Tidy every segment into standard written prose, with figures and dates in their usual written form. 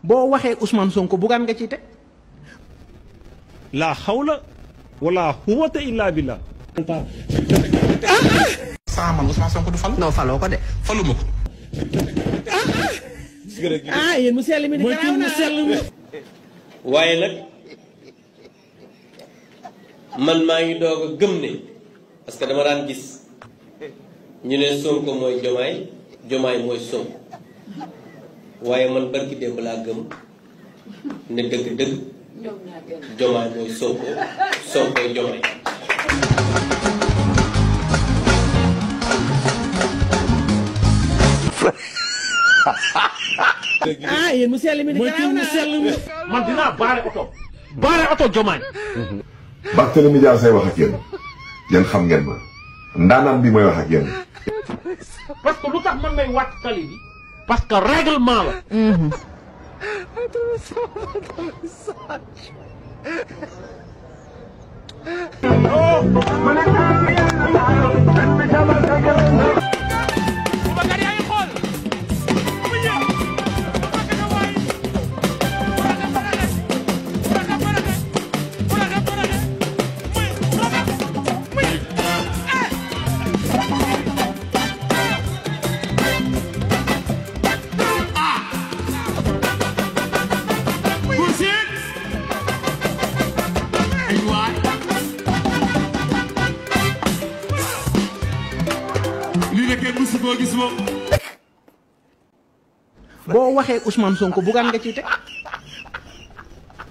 boo waxee Ousmane Sonko bugaan nga ci teg. la hawla wala quwwata illa billah. saa man Ousmane Sonko du fal. non faloo ko de. faluma ko. yéen mu sell mi di garaaw na waaye nag man maa ngi doog a gëm ne parce que dama daan gis ñu ne Sonko mooy Diomaye Diomaye mooy Sonko waaye man barki démb laa gëm ne dëgg-dëgg Diomaye mooy Sonko Sonkoy Diomaye. yéen mu sell mi di garaaw na man dinaa baare oto Diomaye. Barthélémy Dias say wax ak yéen xam ngeen ma ndaanaan bi mooy wax ak yéen. parce que lu tax man may wàcc tali bi. parce que règlement la. boo waxee Ousmane Sonko bugaan nga ci teg.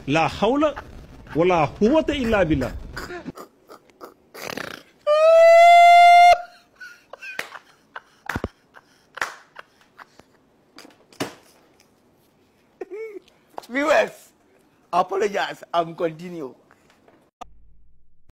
la hawla wala quwwata illa billah. Viewers, apologize. I'm continue.